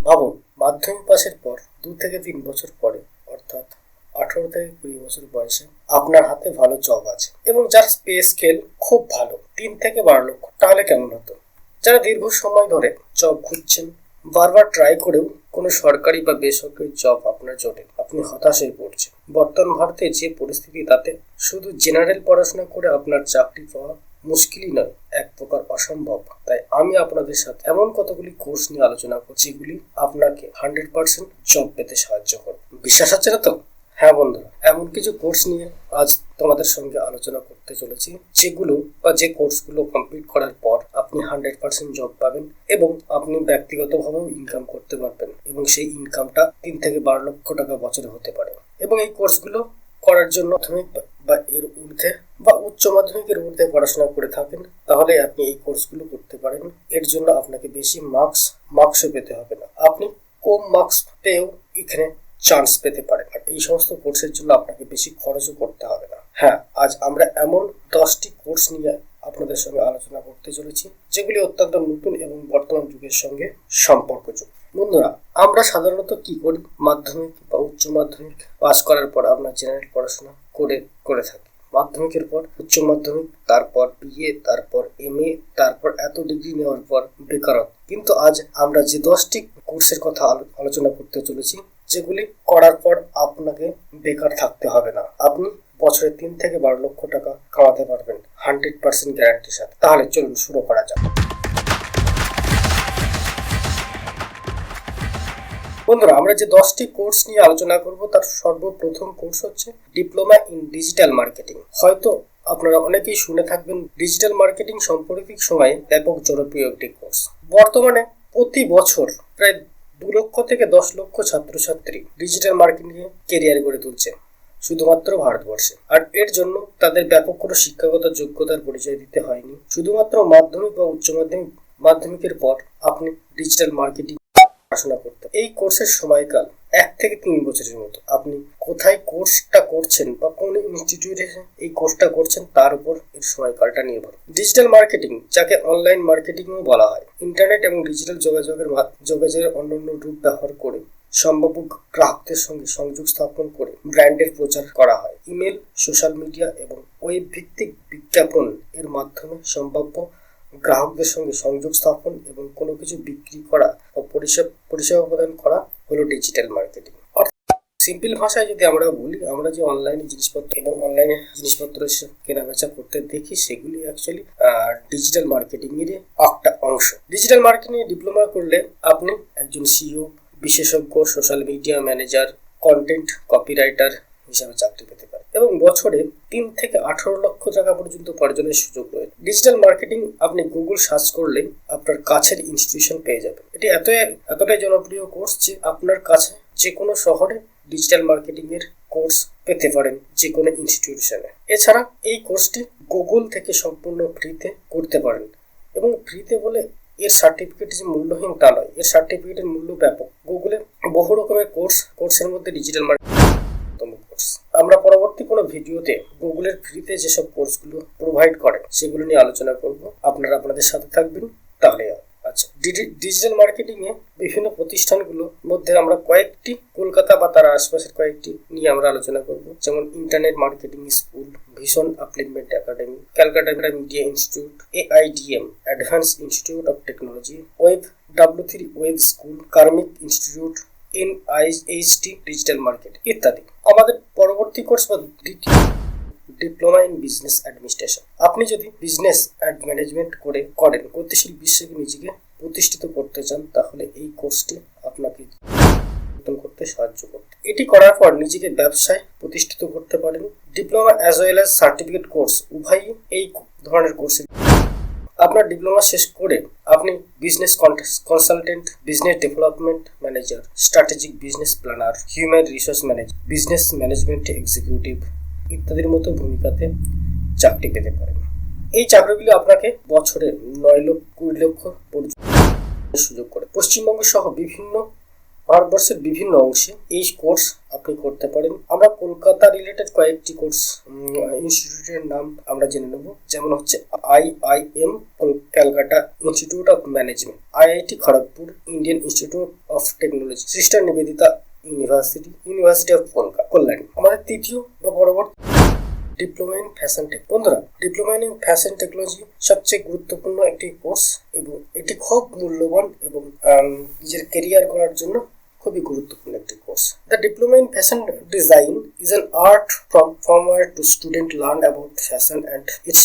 ভাবুন, মাধ্যমিক পাশের পর 2 থেকে 3 বছর পরে, অর্থাৎ 18 থেকে 20 বছর বয়সে আপনার হাতে ভালো জব আছে এবং যার পে স্কেল খুব ভালো, 3 থেকে 12 লক্ষ। তাহলে কেমন হতো? যারা দীর্ঘ সময় ধরে জব খুঁজছেন, বারবার ট্রাই করেও কোনো সরকারি বা বেসরকারি জব আপনার জোটে, আপনি হতাশ হয়ে পড়ছেন। বর্তমান ভারতে যে পরিস্থিতি, তাতে শুধু জেনারেল পড়াশোনা করে আপনার চাকরি পাওয়া মুশকিলই নয়, এক প্রকার অসম্ভব। তাই আমি আপনাদের সাথে এমন কতগুলি কোর্স নিয়ে আলোচনা করছি যেগুলি আপনাকে 100% জব পেতে সাহায্য করবে। বিশ্বাস হচ্ছে না তো? হ্যাঁ বন্ধুরা, এমন কিছু কোর্স নিয়ে আজ তোমাদের সঙ্গে আলোচনা করতে চলেছি, যেগুলো বা যে কোর্সগুলো কমপ্লিট করার পর আপনি 100% জব পাবেন এবং আপনি ব্যক্তিগতভাবেও ইনকাম করতে পারবেন, এবং সেই ইনকামটা 3 থেকে 12 লক্ষ টাকা বছরে হতে পারে। এবং এই কোর্সগুলো করার জন্য মাধ্যমিক বা এর ঊর্ধ্বে বা উচ্চ মাধ্যমিকের ঊর্ধ্বে পড়াশোনা করে থাকেন, তাহলে আপনি এই কোর্সগুলো করতে পারেন। এর জন্য আপনাকে বেশি মার্কসও পেতে হবে না, আপনি কম মার্কস পেয়েও এখানে চান্স পেতে পারেন। আর এই সমস্ত কোর্সের জন্য আপনাকে বেশি খরচও করতে হবে না। হ্যাঁ, আজ আমরা এমন 10টি কোর্স নিয়ে আপনাদের সঙ্গে আলোচনা করতে চলেছি, যেগুলি অত্যন্ত নতুন এবং বর্তমান যুগের সঙ্গে সম্পর্কযুক্ত। বন্ধুরা, আমরা সাধারণত কি করি? মাধ্যমিক বা উচ্চ মাধ্যমিক পাস করার পর আমরা জেনারেল পড়াশোনা করে থাকি। মাধ্যমিকের পর উচ্চ মাধ্যমিক, তারপর বিএ, তারপর এমএ, তারপর এত ডিগ্রি নেওয়ার পর বেকারত্ব। কিন্তু আজ আমরা যে 10টি কোর্সের কথা আলোচনা করতে চলেছি, যেগুলি করার পর আপনাকে বেকার থাকতে হবে না, আপনি বছরে 3 থেকে 12 লক্ষ টাকা কামাতে পারবেন 100% গ্যারান্টির সাথে। তাহলে চলুন শুরু করা যাক। বন্ধুরা, আমরা যে 10টি কোর্স নিয়ে আলোচনা করব, তার সর্বপ্রথম কোর্স হচ্ছে ডিপ্লোমা ইন ডিজিটাল মার্কেটিং। হয়তো আপনারা অনেকেই শুনে থাকবেন, ডিজিটাল মার্কেটিং সাম্প্রতিক সময়ে ব্যাপক জনপ্রিয় একটি কোর্স। বর্তমানে প্রতি বছর প্রায় 2 লক্ষ থেকে 10 লক্ষ ছাত্রছাত্রী ডিজিটাল মার্কেটিং এ কেরিয়ার গড়ে তুলছে শুধুমাত্র ভারতবর্ষে। আর এর জন্য তাদের ব্যাপক কোনো শিক্ষাগত যোগ্যতার পরিচয় দিতে হয়নি। শুধুমাত্র মাধ্যমিক বা উচ্চ মাধ্যমিকের পর আপনি ডিজিটাল মার্কেটিং পড়াশোনা করতে। এই কোর্সের সময়কাল 1 থেকে 3 বছরের মতো। আপনি কোথায় কোর্সটা করছেন বা কোন ইনস্টিটিউটে এই কোর্সটা করছেন, তার উপর এর সময়কালটা নির্ভর। ডিজিটাল মার্কেটিং, যাকে অনলাইন মার্কেটিংও বলা হয়, ইন্টারনেট এবং ডিজিটাল যোগাযোগের অন্যান্য রূপ ব্যবহার করে সম্ভাব্য গ্রাহকদের সঙ্গে সংযোগ স্থাপন করে ব্র্যান্ডের প্রচার করা হয়। ইমেল, সোশ্যাল মিডিয়া এবং ওয়েব ভিত্তিক বিজ্ঞাপন এর মাধ্যমে সম্ভাব্য গ্রাহকদের সঙ্গে সংযোগ স্থাপন এবং কোনো কিছু বিক্রি করা ও পরিষেবা প্রদান করা হলো ডিজিটাল মার্কেটিং। সিম্পল ভাষায় যদি আমরা বলি, আমরা যে অনলাইনে জিনিসপত্র এবং অনলাইনে জিনিসপত্র কেনাবেচা করতে দেখি, সেগুলি অ্যাকচুয়ালি ডিজিটাল মার্কেটিং এর একটা অংশ। ডিজিটাল মার্কেটিং এ ডিপ্লোমা করলে আপনি একজন সিইও, বিশেষজ্ঞ, social media manager, content copywriter হিসাবে চাকরি পেতে পারে এবং বছরে 3 থেকে 18 লক্ষ টাকা পর্যন্ত উপার্জনের সুযোগ রয়েছে। ডিজিটাল মার্কেটিং আপনি গুগল সার্চ করলে আপনার কাছের ইনস্টিটিউশন পেয়ে যাবেন। এটি এতটাই জনপ্রিয় কোর্স যে আপনার কাছে যে কোনো শহরে ডিজিটাল মার্কেটিং এর কোর্স পেতে পারেন, যে কোনো ইনস্টিটিউশনে। এছাড়া এই কোর্সটি গুগল থেকে সম্পূর্ণ ফ্রিতে করতে পারেন, এবং ফ্রিতে বলে এর সার্টিফিকেট যে মূল্যহীন তা নয়, এর সার্টিফিকেটের মূল্য ব্যাপক। গুগলে বহু রকমের কোর্সের মধ্যে ডিজিটাল মার্কেটিং কোর্স। আমরা পরবর্তী কোনো ভিডিওতে গুগলের ফ্রিতে যেসব কোর্সগুলো প্রোভাইড করে সেগুলো নিয়ে আলোচনা করব। আপনারা আপনাদের সাথে থাকবেন, তাহলে আচ্ছা। ডিজিটাল মার্কেটিং এ বিভিন্ন প্রতিষ্ঠানগুলোর মধ্যে আমরা কয়েকটি, কলকাতা বা তার আশপাশের কয়েকটি নিয়ে আমরা আলোচনা করব, যেমন internet marketing school, vision upliftment academy, Calcutta media institute, AIDM advance institute of technology, W3 web school, karmic institute, NIHT digital marketing ইত্যাদি। আমাদের পরবর্তী কোর্স বা ডিপ্লোমা ইন বিজনেস অ্যাডমিনিস্ট্রেশন। আপনি যদি বিজনেস অ্যান্ড ম্যানেজমেন্ট করেন, গতিশীল বিশ্বে নিজেকে প্রতিষ্ঠিত করতে চান, তাহলে এই কোর্সটি আপনাকে করতে সাহায্য করবে। এটি করার পর নিজেকে ব্যবসায় প্রতিষ্ঠিত করতে পারেন। Diploma as well as certificate course উভয়ই এই ধরনের কোর্সে। আপনার ডিপ্লোমা শেষ করে আপনি business consultant, business development manager, strategic business planner, human resource manager, business management executive ইত্যাদির মতো ভূমিকাতে চাকরি পেতে পারেন। এই চাকরিগুলি আপনাকে বছরে 9 লক্ষ 20 লক্ষ পর্যন্ত সুযোগ করে। পশ্চিমবঙ্গ সহ বিভিন্ন ভারতবর্ষের বিভিন্ন অংশে এই কোর্স আপনি করতে পারেন। আমরা কলকাতা রিলেটেড কয়েকটি কোর্স ইনস্টিটিউটের নাম আমরা জেনে নেব, যেমন হচ্ছে IIM Calcutta institute of management, IIT Kharagpur, Indian institute of technology, sister Nivedita university of Kalyani. আমাদের তৃতীয় বা পরবর্তী ডিপ্লোমা ইন ফ্যাশন টেক। বন্ধুরা, ডিপ্লোমা ইন ফ্যাশন টেকনোলজি সবচেয়ে গুরুত্বপূর্ণ একটি কোর্স এবং এটি খুব মূল্যবান এবং নিজের কেরিয়ার করার জন্য খুবই গুরুত্বপূর্ণ একটি course. The diploma in fashion design is an art from where to student learn about fashion and its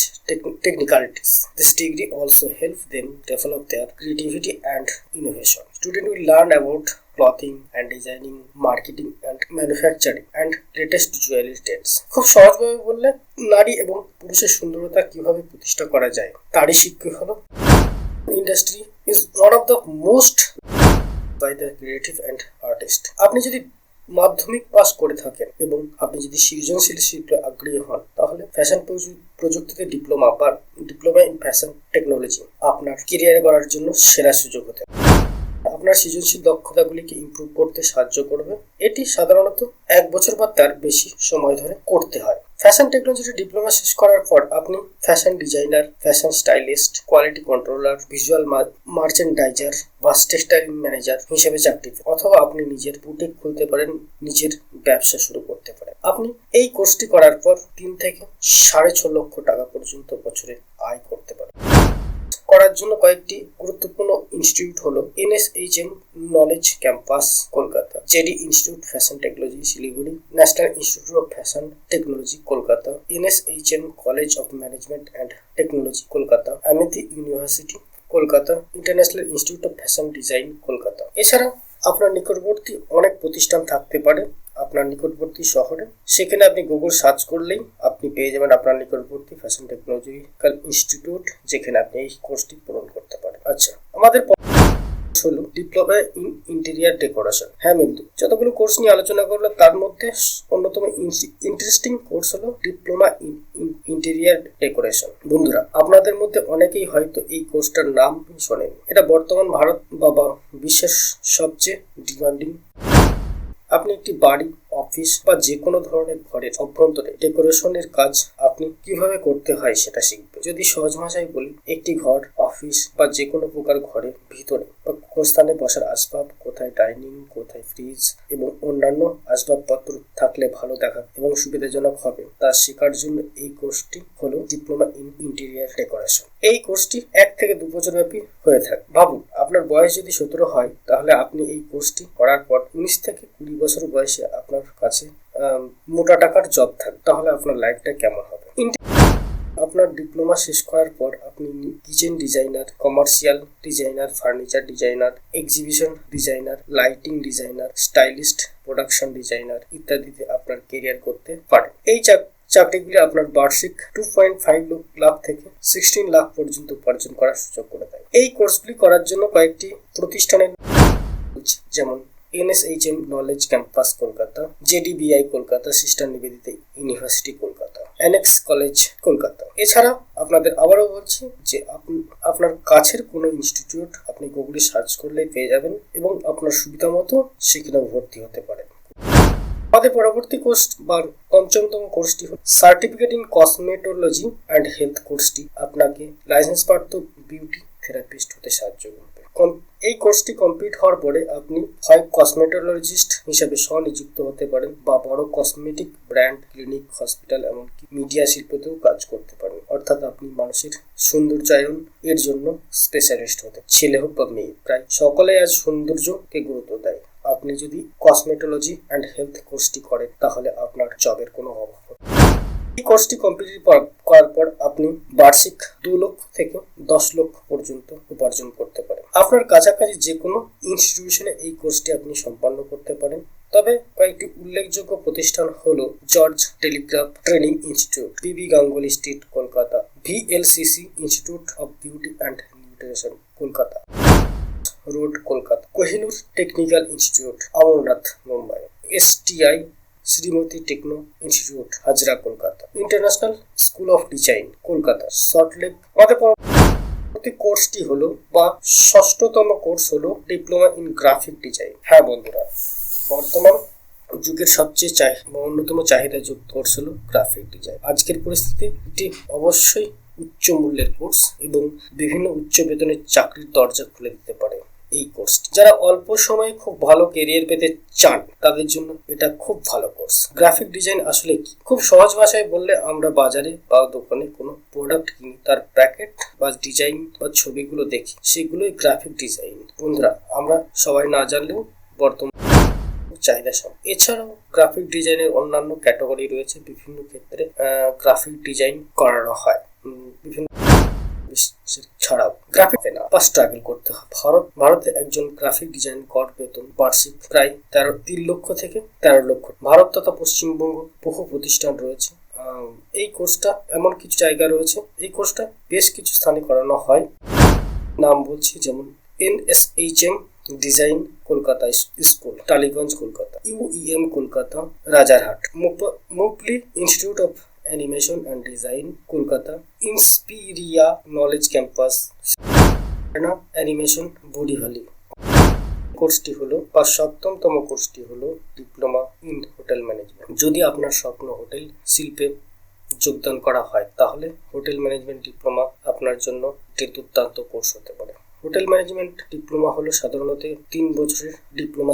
technicalities. This degree also helps them develop their creativity and innovation. Student will learn about clothing and designing, marketing and manufacturing and latest jewelry trends. খুব সহজভাবে বললে নারী এবং পুরুষের সুন্দরতা কিভাবে প্রতিষ্ঠা করা যায় তারই শিক্ষা হলো। Industry is one of the most by the creative and artist. আপনি যদি মাধ্যমিক পাস করে থাকেন এবং আপনি যদি সৃজনশীল শিল্পে আগ্রহী হন, তাহলে ফ্যাশন প্রযুক্তিতে ডিপ্লোমা ইন ফ্যাশন টেকনোলজি আপনার কেরিয়ার গড়ার জন্য সেরা সুযোগ হতে পারে। আপনার সৃজনশীল দক্ষতাগুলিকে ইমপ্রুভ করতে সাহায্য করবে। এটি সাধারণত 1 বছর বা তার বেশি সময় ধরে করতে হয়। ফ্যাশন টেকনোলজিতে ডিপ্লোমা শেষ করার পর আপনি fashion designer, fashion stylist, quality controller, visual merchandiser বা টেক্সটাইল ম্যানেজার হিসেবে চাকরি, অথবা আপনি নিজের বুটিক খুলতে পারেন, নিজের ব্যবসা শুরু করতে পারেন। আপনি এই কোর্সটি করার পর 3 থেকে 6.5 লক্ষ টাকা পর্যন্ত বছরে আয় করতে পারেন। করার জন্য কয়েকটি গুরুত্বপূর্ণ ইনস্টিটিউট হলো NSHM knowledge campus Kolkata, JD institute fashion technology Siliguri, national institute of fashion technology Kolkata, NSHM college of management and technology Kolkata, Amity university Kolkata, international institute of fashion design Kolkata. এছাড়া আপনার নিকটবর্তী অনেক প্রতিষ্ঠান থাকতে পারে আপনার নিকটবর্তী শহরে। সেখানে আপনি গুগল সার্চ করলেই আপনি পেয়ে যাবেন আপনার নিকটবর্তী ফ্যাশন টেকনোলজিক্যাল ইনস্টিটিউট, যেখানে আপনি এই কোর্সটি পূরণ করতে পারেন। আচ্ছা, আমাদের হলো ডিপ্লোমা ইন ইন্টেরিয়ার ডেকোরেশন। হ্যাঁ বন্ধু, যতগুলো কোর্স নিয়ে আলোচনা করলো তার মধ্যে অন্যতম ইন্টারেস্টিং কোর্স হলো ডিপ্লোমা ইন ইন্টেরিয়ার ডেকোরেশন। বন্ধুরা, আপনাদের মধ্যে অনেকেই হয়তো এই কোর্সটার নাম শোনেন। এটা বর্তমান ভারত বা বিশ্বের সবচেয়ে ডিমান্ডিং। আপনি একটি বাড়ি, অফিস বা যে কোনো ধরনের ঘরের অভ্যন্তরে ডেকোরেশনের কাজ আপনি কিভাবে করতে হয় সেটা শিখবে। যদি সহজ ভাষায় বলি, একটি ঘর, অফিস বা যে কোনো প্রকার ঘরের ভিতরে বা কোন স্থানে বসার আসবাব, কোথায় ডাইনিং, কোথায় ফ্রিজ এবং অন্যান্য আসবাবপত্র থাকলে ভালো দেখা এবং সুবিধাজনক হবে তা শেখার জন্য এই কোর্সটি হলো ডিপ্লোমা ইন ইন্টেরিয়ার ডেকোরেশন। এই কোর্সটি 1 থেকে 2 বছর ব্যাপী হয়ে থাকে। ভাবুন, আপনার বয়স যদি 17 হয়, তাহলে আপনি এই কোর্সটি করার পর 19 থেকে 20 বছর বয়সে আপনার কাছে মোটা টাকার জব থাকে, তাহলে আপনার লাইফটা কেমন হবে? আপনার ডিপ্লোমা শেষ করার পর আপনি kitchen designer, commercial designer, furniture designer, exhibition designer, lighting designer, stylist, production designer ইত্যাদিতে আপনার কেরিয়ার করতে পারেন। এই চাকরিগুলি আপনার বার্ষিক 2.5 লাখ থেকে 16 লাখ পর্যন্ত উপার্জন করার সুযোগ করে দেয়। এই কোর্সগুলি করার জন্য কয়েকটি প্রতিষ্ঠানের যেমন NSHM knowledge campus Kolkata, JDBI Kolkata, sister Nivedita university Kolkata, NX college Kolkata. এছাড়া আপনাদের আবারও বলছি যে আপনার কাছের কোনো ইনস্টিটিউট আপনি গুগলে সার্চ করলেই পেয়ে যাবেন এবং আপনার সুবিধা মতো সেখানে ভর্তি হতে পারেন। আমাদের পরবর্তী কোর্স বা 5ম কোর্সটি হল certificate in cosmetology and health. কোর্সটি আপনাকে লাইসেন্সপ্রাপ্ত বিউটি থেরাপিস্ট হতে সাহায্য করবে। এই কোর্সটি কমপ্লিট হওয়ার পরে আপনি হয় কসমেটোলজিস্ট হিসেবে স্বনিযুক্ত হতে পারেন বা বড় কসমেটিক ব্র্যান্ড, ক্লিনিক, হসপিটাল এমনকি মিডিয়া শিল্পতেও কাজ করতে পারেন। অর্থাৎ আপনি মানুষের সৌন্দর্যায়ন এর জন্য স্পেশালিস্ট হতে, ছেলে হোক বা মেয়ে, প্রায় সকলে আজ সৌন্দর্যকে গুরুত্ব দেয়। আপনি যদি কসমেটোলজি অ্যান্ড হেলথ কোর্সটি করেন, তাহলে আপনার জবের কোনো অভাব হবে। এই কোর্সটি কমপ্লিট করার পর আপনি বার্ষিক 2 লক্ষ থেকে 10 লক্ষ পর্যন্ত উপার্জন করতে পারেন। আপনার কাছাকাছি যে কোনো ইনস্টিটিউশনে এই কোর্সটি আপনি সম্পন্ন করতে পারেন। তবে কয়েকটি উল্লেখযোগ্য প্রতিষ্ঠান হলো George telegraph training institute, PB Ganguly street Kolkata, VLCC institute of beauty and nutrition Kolkata road Kolkata, Kohinoor technical institute Amarnath Mumbai, STI Shrimati techno institute Hazra Kolkata, international school of design Kolkata, Salt Lake. আমাদের পরবর্তী কোর্সটি হলো বা ষষ্ঠতম কোর্স হলো ডিপ্লোমা ইন গ্রাফিক ডিজাইন। হ্যাঁ বন্ধুরা, বর্তমান যুগের সবচেয়ে অন্যতম চাহিদাযুক্ত কোর্স হলো গ্রাফিক ডিজাইন। আজকের পরিস্থিতি এটি অবশ্যই উচ্চ মূল্যের কোর্স এবং বিভিন্ন উচ্চ বেতনের চাকরির দরজা খুলে দিতে পারে এই কোর্সটি। যারা অল্প সময়ে খুব ভালো কেরিয়ার পেতে চান তাদের জন্য এটা খুব ভালো কোর্স। গ্রাফিক ডিজাইন আসলে কি? খুব সহজ ভাষায় বললে আমরা বাজারে বা দোকানে কোনো প্রোডাক্ট কিনি, তার প্যাকেট বা ডিজাইন বা ছবিগুলো দেখি, সেগুলোই গ্রাফিক ডিজাইন। বন্ধুরা, আমরা সবাই না জানলেও বর্তমান চাহিদা সব। এছাড়াও গ্রাফিক ডিজাইনের অন্যান্য ক্যাটাগরি রয়েছে। বিভিন্ন ক্ষেত্রে গ্রাফিক ডিজাইন করানো হয়। বিভিন্ন ছাড়াও গ্রাফিক না বা স্ট্রাগল করতে হয়। ভারতে একজন গ্রাফিক ডিজাইন গড় বেতন বার্ষিক প্রায় 3 লক্ষ থেকে 13 লক্ষ। ভারত তথা পশ্চিমবঙ্গ বহু প্রতিষ্ঠান রয়েছে। এই কোর্সটা এমন কিছু জায়গা রয়েছে, এই কোর্সটা বেশ কিছু স্থানে করানো হয়। নাম বলছি, যেমন NSHM design Kolkata school, Tollygunge Kolkata, UEM Kolkata Rajarhat, মুপলি institute of animation and design Kolkata, Inspiria knowledge campus animation বুড়িভালি। কোর্সটি হলো বা সপ্তমতম কোর্সটি হলো ডিপ্লোমা ইন হোটেল ম্যানেজমেন্ট। যদি আপনার স্বপ্ন হোটেল শিল্পে যোগদান করা হয় তাহলে হোটেল ম্যানেজমেন্ট ডিপ্লোমা আপনার জন্য একটি দুর্দান্ত কোর্স হতে পারে। হোটেল ম্যানেজমেন্ট ডিপ্লোমা হলো সাধারণত 3 বছরের ডিপ্লোমা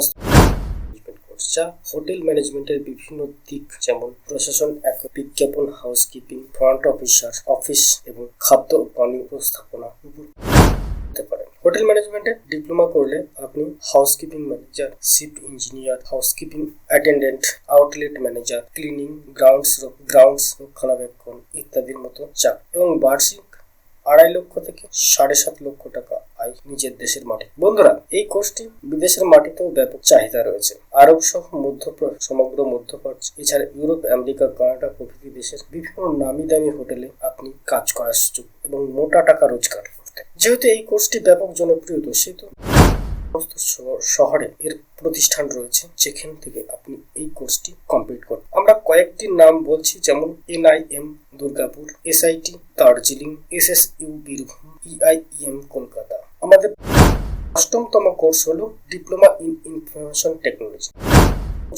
কোর্স, যা হোটেল ম্যানেজমেন্টের বিভিন্ন দিক যেমন প্রশাসন, বিজ্ঞাপন, হাউসকিপিং, ফ্রন্ট অফিস এবং খাদ্য ও পানীয় ব্যবস্থাপনা হতে পারে। হোটেল ম্যানেজমেন্টে ডিপ্লোমা করলে আপনি housekeeping manager, shift engineer, housekeeping attendant, outlet manager, cleaning, grounds রক্ষণাবেক্ষণ ইত্যাদির মতো চাকরি এবং বার্ষিক 2.5 লক্ষ থেকে 7.5 লক্ষ টাকা আয় নিজের দেশের মাটি। বন্ধুরা, এই কোর্সটি বিদেশের মাটিতেও ব্যাপক চাহিদা রয়েছে। আরব সহ সমগ্র মধ্যপ্রাচ্য, এছাড়া ইউরোপ, আমেরিকা, কানাডা প্রভৃতি দেশের বিভিন্ন নামি দামি হোটেলে আপনি কাজ করার সুযোগ এবং মোটা টাকা রোজগার করতে। যেহেতু এই কোর্সটি ব্যাপক জনপ্রিয়, সেহেতু সমস্ত শহরে এর প্রতিষ্ঠান রয়েছে যেখান থেকে আপনি এই কোর্সটি কমপ্লিট করুন। আমরা কয়েকটি নাম বলছি, যেমন NIM Durgapur, SIT Darjeeling, SSU Birbhum, EIEM Kolkata. আমাদের অষ্টমতম কোর্স হলো ডিপ্লোমা ইন ইনফরমেশন টেকনোলজি।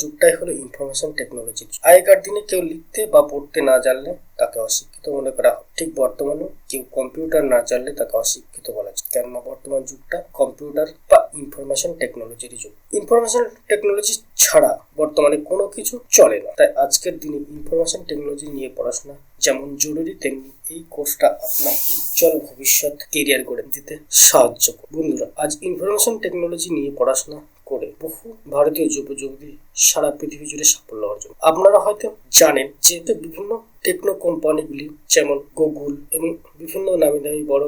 যুগটাই হলো ইনফরমেশন টেকনোলজি। আগেকার দিনে কেউ লিখতে বা পড়তে না জানলে তাকে অশিক্ষিত মনে করা হয়, ঠিক বর্তমানে কেউ কম্পিউটার না জানলে তাকে অশিক্ষিত বলা যায়, কেননা বর্তমান যুগটা কম্পিউটার বা ইনফরমেশন টেকনোলজির যুগ। ইনফরমেশন টেকনোলজি ছাড়া বর্তমানে কোনো কিছু চলে না। তাই আজকের দিনে ইনফরমেশন টেকনোলজি নিয়ে পড়াশোনা যেমন জরুরি, তেমনি এই কোর্সটা আপনার উজ্জ্বল ভবিষ্যৎ কেরিয়ার গড়ে দিতে সাহায্য করে। বন্ধুরা, আজ ইনফরমেশন টেকনোলজি নিয়ে পড়াশোনা করে বহু ভারতীয় যুবক-যুবতী সারা পৃথিবী জুড়ে সাফল্য অর্জন। আপনারা হয়তো জানেন যে বিভিন্ন টেকনো কোম্পানিগুলি যেমন গুগল এবং বিভিন্ন নামি দামি বড়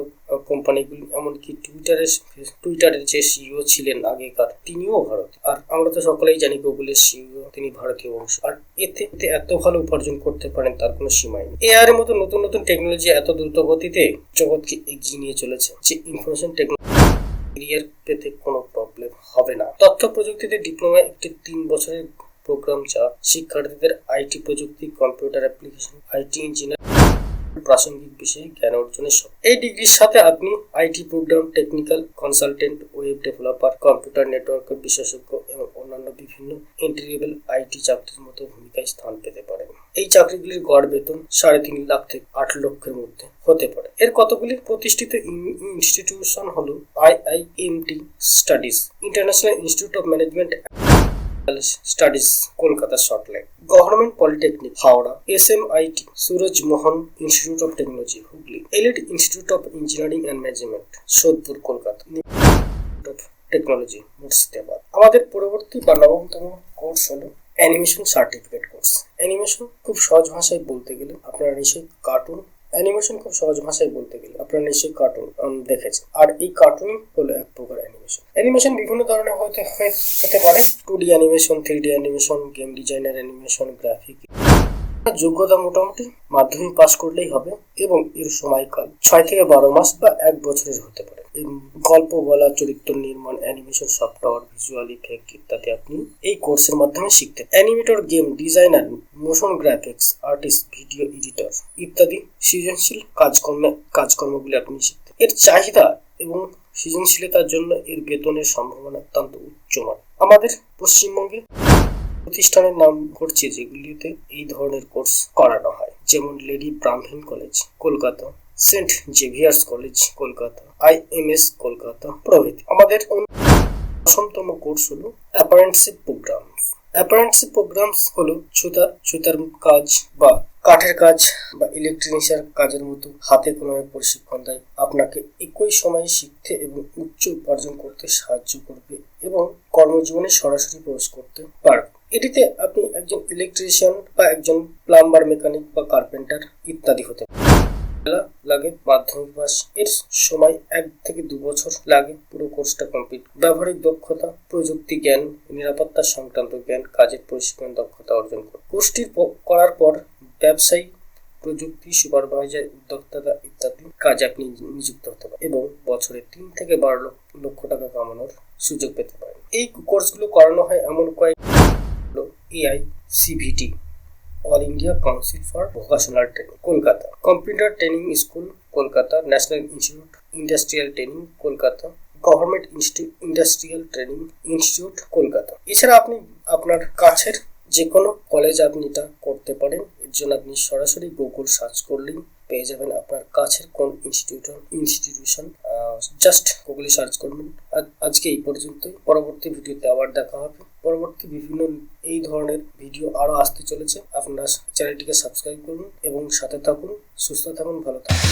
কোম্পানিগুলি, এমনকি টুইটারের যে CEO ছিলেন আগেকার, তিনিও ভারতীয়। আর আমরা তো সকলেই জানি গুগলের CEO তিনি ভারতীয় বংশ। আর এতে এত ভালো উপার্জন করতে পারেন তার কোনো সীমাই নেই। এআই এর মতো নতুন নতুন টেকনোলজি এত দ্রুত গতিতে জগৎকে এগিয়ে নিয়ে চলেছে যে ইনফরমেশন টেকনোলজি ক্যারিয়ার পেতে কোনো প্রবলেম হবে না। তথ্য প্রযুক্তিতে ডিপ্লোমা একটি 3 বছরের প্রোগ্রাম, যা শিক্ষার্থীদের IT প্রযুক্তি, কম্পিউটার অ্যাপ্লিকেশন, IT ইঞ্জিনিয়ার প্রাসঙ্গিক বিষয়ে জ্ঞান অর্জনের সব। এই ডিগ্রির সাথে আপনি IT programme, technical consultant, web developer, computer নেটওয়ার্কের বিশেষজ্ঞ এবং অন্যান্য বিভিন্ন এন্ট্রি লেভেল IT চাকরির মতো ভূমিকায় স্থান পেতে পারেন। এই চাকরিগুলির গড় বেতন 3.5 লাখ থেকে 8 লক্ষের মধ্যে হতে পারে। এর কতগুলি প্রতিষ্ঠিত ইনস্টিটিউশন হলো IIMT studies, international institute of management studies Kolkata Salt Lake, government polytechnic Howrah, SMIT Surajmohan institute of technology Hooghly, elite institute of engineering and management Sodepur Kolkata, of technology Murshidabad. আমাদের পরবর্তী বা 9তম কোর্স হলো অ্যানিমেশন সার্টিফিকেট কোর্স। অ্যানিমেশন খুব সহজ ভাষায় বলতে গেলে আপনারা নিশ্চয়ই কার্টুন দেখেছেন। আর এই কার্টুন হলো এক প্রকার অ্যানিমেশন। অ্যানিমেশন বিভিন্ন ধরনের হতে পারে। 2D animation, 3D animation, game designer animation, graphic. যোগ্যতা মোটামুটি মাধ্যমিক পাস করলেই হবে এবং এর সময়কাল 6 থেকে 12 মাস বা 1 বছরের হতে পারে। গল্প বলা, চরিত্র নির্মাণ, অ্যানিমেশন সফটওয়্যার, ভিজুয়াল ইফেক্ট ইত্যাদি আপনি এই কোর্সের মাধ্যমে শিখতে। Animator, game designer, motion graphics artist, video editor ইত্যাদি সৃজনশীল কাজকর্মগুলি আপনি শিখতে। এর চাহিদা এবং সৃজনশীলতার জন্য এর বেতনের সম্ভাবনা অত্যন্ত উচ্চমান। আমাদের পশ্চিমবঙ্গে প্রতিষ্ঠানের নাম ঘটছে যেগুলিতে এই ধরনের কোর্স করানো হয়, যেমন lady Brahman college Kolkata, saint Xavier's college Kolkata, IMS Kolkata প্রভৃতি। আমাদের 8তম কোর্স হলো অ্যাপ্রেন্টিসশিপ প্রোগ্রামস। অ্যাপ্রেন্টিসশিপ প্রোগ্রামস হলো সুতার কাজ বা কাঠের কাজ বা ইলেকট্রিশিয়ান কাজের মতো হাতে কলমে প্রশিক্ষণ দেয়। আপনাকে একই সময়ে শিখতে এবং উচ্চ উপার্জন করতে সাহায্য করবে এবং কর্মজীবনে সরাসরি প্রবেশ করতে পারবে। এটিতে আপনি একজন ইলেকট্রিশিয়ান বা একজন প্লাম্বার, মেকানিক বা কার্পেন্টার ইত্যাদি হতে লাগে মাধ্যমিক পাস। এর সময় 1 থেকে 2 বছর লাগে পুরো কোর্সটা কমপ্লিট। ব্যবহারিক দক্ষতা, প্রযুক্তি জ্ঞান, নিরাপত্তা সংক্রান্ত জ্ঞান, কাজের প্রশিক্ষণ দক্ষতা অর্জন করে কোর্সটি করার পর ব্যবসায়ী, প্রযুক্তি, সুপারভাইজার, উদ্যোক্তা ইত্যাদি কাজে আপনি নিযুক্ত হতে পারেন এবং বছরে 3 থেকে 12 লক্ষ টাকা কামানোর সুযোগ পেতে পারেন। এই কোর্সগুলো করানো হয় এমন কয়েক AICVT, all India council for vocational training Kolkata, computer training school Kolkata, national institute industrial training Kolkata, government industrial training institute Kolkata. এছাড়া আপনি আপনার কাছের যে কোনো কলেজ আপনি এটা করতে পারেন। এর জন্য আপনি সরাসরি গুগল সার্চ করলেই পেয়ে যাবেন আপনার কাছের কোন ইনস্টিটিউশন। জাস্ট গুগলে সার্চ করবেন। আজকে এই পর্যন্তই। পরবর্তী ভিডিওতে আবার দেখা হবে। পরবর্তী বিভিন্ন এই ধরনের ভিডিও আরো আসতে চলেছে। আপনারা চ্যানেলটিকে সাবস্ক্রাইব করুন এবং সাথে থাকুন। সুস্থ থাকুন, ভালো থাকুন।